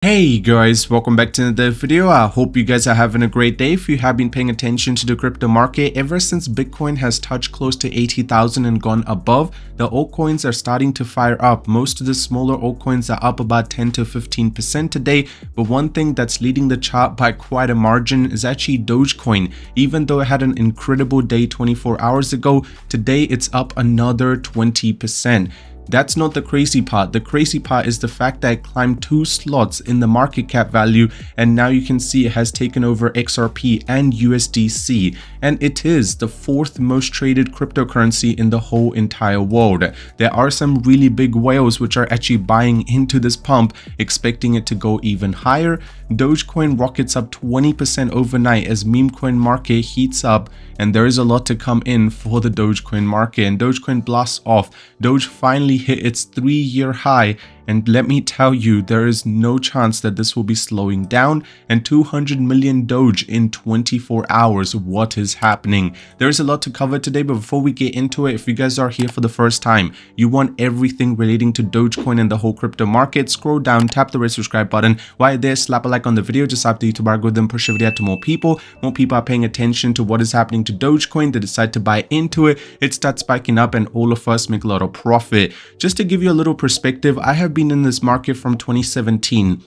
Hey guys, welcome back to another video. I hope you guys are having a great day. If you have been paying attention to the crypto market, ever since Bitcoin has touched close to 80,000 and gone above, the altcoins are starting to fire up. Most of the smaller altcoins are up about 10 to 15% today, but one thing that's leading the chart by quite a margin is actually Dogecoin. Even though it had an incredible day 24 hours ago, today it's up another 20%. That's not the crazy part. The crazy part is the fact that it climbed 2 slots in the market cap value, and now you can see it has taken over XRP and USDC, and it is the 4th most traded cryptocurrency in the whole entire world. There are some really big whales which are actually buying into this pump, expecting it to go even higher. Dogecoin rockets up 20% overnight as meme coin market heats up, and there is a lot to come in for the Dogecoin market, and Dogecoin blasts off. Doge finally hit its 3-year high, and let me tell you, there is no chance that this will be slowing down. And 200 million Doge in 24 hours. What is happening? There is a lot to cover today, but before we get into it, if you guys are here for the first time, you want everything relating to Dogecoin and the whole crypto market, scroll down, tap the red subscribe button. While there, slap a like on the video, just help the YouTube algorithm push the video out to more people. More people are paying attention to what is happening to Dogecoin. They decide to buy into it. It starts spiking up, and all of us make a lot of profit. Just to give you a little perspective, I have been in this market from 2017.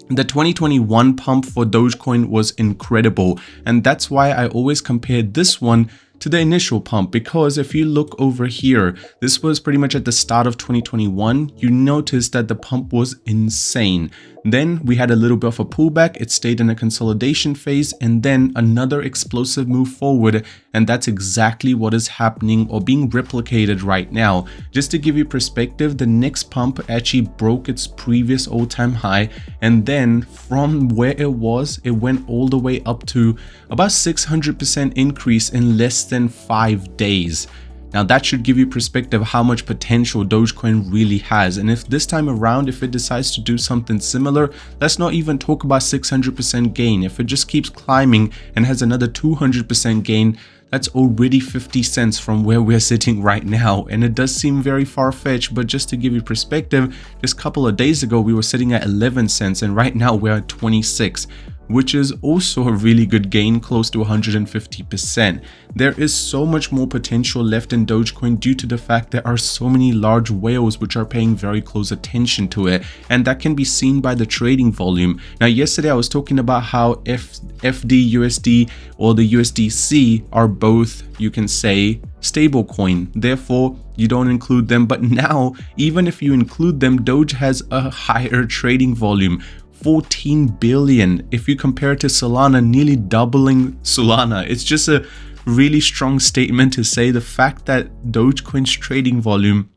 The 2021 pump for Dogecoin was incredible, and that's why I always compared this one to the initial pump, because if you look over here, this was pretty much at the start of 2021. You notice that the pump was insane. Then we had a little bit of a pullback, it stayed in a consolidation phase, and then another explosive move forward, and that's exactly what is happening or being replicated right now. Just to give you perspective, the next pump actually broke its previous all-time high, and then from where it was, it went all the way up to about 600% increase in less than 5 days. Now that should give you perspective how much potential Dogecoin really has. And if this time around, if it decides to do something similar, let's not even talk about 600% gain. If it just keeps climbing and has another 200% gain, that's already 50 cents from where we're sitting right now. And it does seem very far-fetched, but just to give you perspective, just a couple of days ago, we were sitting at 11 cents and right now we're at 26. Which is also a really good gain, close to 150%. There is so much more potential left in Dogecoin due to the fact there are so many large whales which are paying very close attention to it, and that can be seen by the trading volume. Now yesterday I was talking about how FDUSD or the USDC are both, you can say, stablecoin, therefore you don't include them, but now even if you include them, Doge has a higher trading volume. 14 billion. If you compare it to Solana, nearly doubling Solana. It's just a really strong statement to say the fact that Dogecoin's trading volume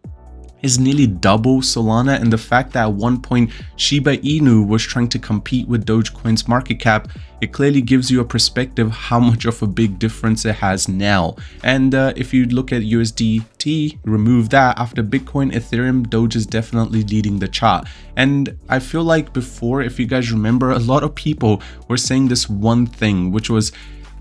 is nearly double Solana, and the fact that at one point Shiba Inu was trying to compete with Dogecoin's market cap, it clearly gives you a perspective how much of a big difference it has now. And if you look at USDT, remove that, after Bitcoin, Ethereum, Doge is definitely leading the chart. And I feel like before, if you guys remember, a lot of people were saying this one thing, which was,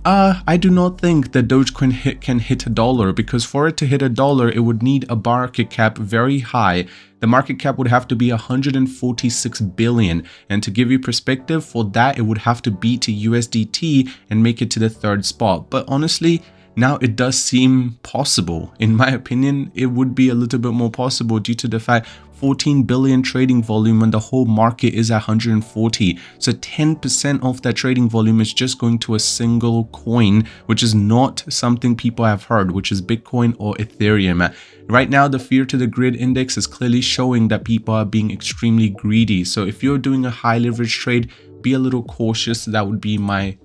I do not think that Dogecoin can hit $1, because for it to hit $1, it would need a market cap very high. The market cap would have to be 146 billion. And to give you perspective, for that, it would have to beat USDT and make it to the 3rd spot. But honestly, now it does seem possible. In my opinion, it would be a little bit more possible due to the fact 14 billion trading volume when the whole market is at 140. So 10% of that trading volume is just going to a single coin, which is not something people have heard, which is Bitcoin or Ethereum. Right now, the fear to the grid index is clearly showing that people are being extremely greedy. So if you're doing a high leverage trade, be a little cautious. That would be my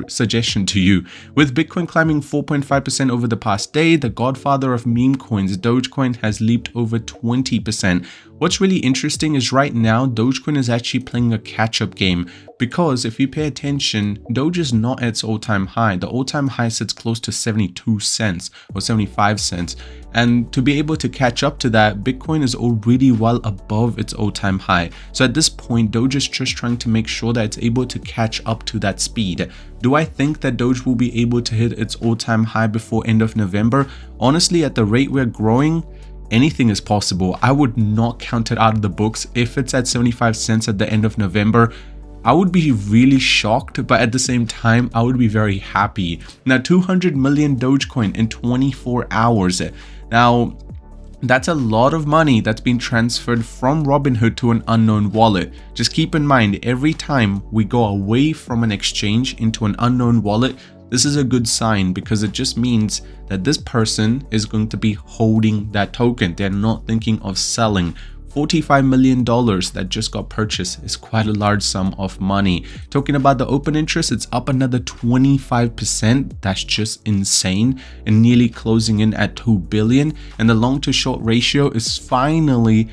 suggestion to you. With Bitcoin climbing 4.5% over the past day, the godfather of meme coins, Dogecoin, has leaped over 20%. What's really interesting is right now, Dogecoin is actually playing a catch-up game, because if you pay attention, Doge is not at its all-time high. The all-time high sits close to 72 cents or 75 cents. And to be able to catch up to that, Bitcoin is already well above its all-time high. So at this point, Doge is just trying to make sure that it's able to catch up to that speed. Do I think that Doge will be able to hit its all-time high before end of November? Honestly, at the rate we're growing, anything is possible. I would not count it out of the books. If it's at 75 cents at the end of November, I would be really shocked, but at the same time, I would be very happy. Now, 200 million Dogecoin in 24 hours. Now, that's a lot of money that's been transferred from Robinhood to an unknown wallet. Just keep in mind, every time we go away from an exchange into an unknown wallet, this is a good sign because it just means that this person is going to be holding that token. They're not thinking of selling. $45 million that just got purchased is quite a large sum of money. Talking about the open interest, it's up another 25%. That's just insane, and nearly closing in at 2 billion. And the long to short ratio is finally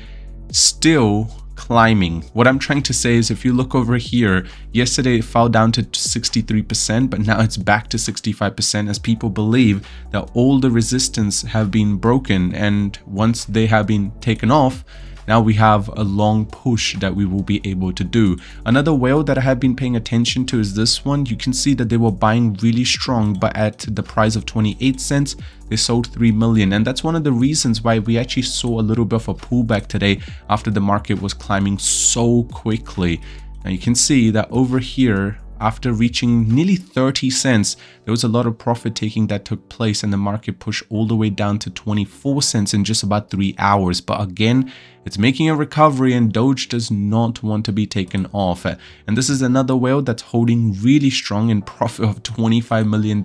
still climbing. What I'm trying to say is, if you look over here, yesterday it fell down to 63%, but now it's back to 65% as people believe that all the resistance have been broken, and once they have been taken off, now we have a long push that we will be able to do. Another whale that I have been paying attention to is this one. You can see that they were buying really strong, but at the price of 28 cents, they sold 3 million. And that's one of the reasons why we actually saw a little bit of a pullback today after the market was climbing so quickly. Now you can see that over here, after reaching nearly 30 cents, there was a lot of profit taking that took place, and the market pushed all the way down to 24 cents in just about 3 hours. But again, it's making a recovery, and Doge does not want to be taken off. And this is another whale that's holding really strong in profit of $25 million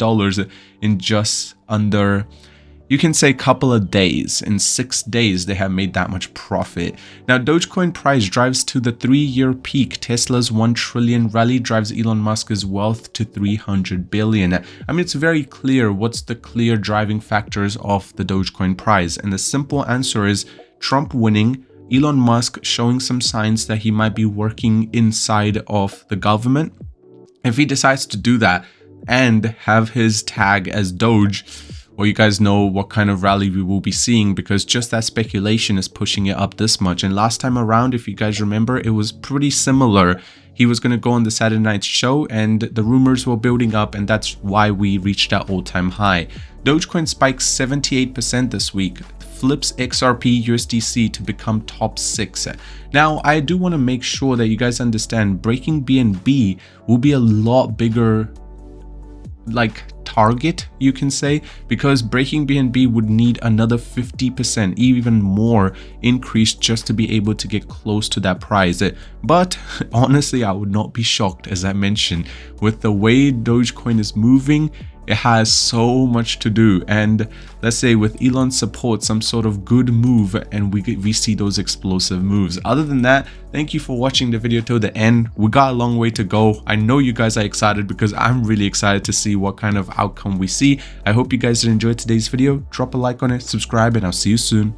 in just under, you can say, couple of days. In 6 days, they have made that much profit. Now, Dogecoin price drives to the 3-year peak. Tesla's 1 trillion rally drives Elon Musk's wealth to 300 billion. I mean, it's very clear what's the clear driving factors of the Dogecoin price. And the simple answer is Trump winning, Elon Musk showing some signs that he might be working inside of the government. If he decides to do that and have his tag as Doge, well, you guys know what kind of rally we will be seeing, because just that speculation is pushing it up this much. And last time around, if you guys remember, it was pretty similar. He was going to go on the Saturday night show and the rumors were building up, and that's why we reached that all-time high. Dogecoin spikes 78% this week, flips XRP USDC to become top 6. Now, I do want to make sure that you guys understand breaking BNB will be a lot bigger target, you can say, because breaking BNB would need another 50%, even more increase just to be able to get close to that price. But honestly, I would not be shocked, as I mentioned, with the way Dogecoin is moving. It has so much to do, and let's say with Elon's support, some sort of good move, and we see those explosive moves. Other than that, thank you for watching the video till the end. We got a long way to go. I know you guys are excited because I'm really excited to see what kind of outcome we see. I hope you guys enjoyed today's video. Drop a like on it, subscribe, and I'll see you soon.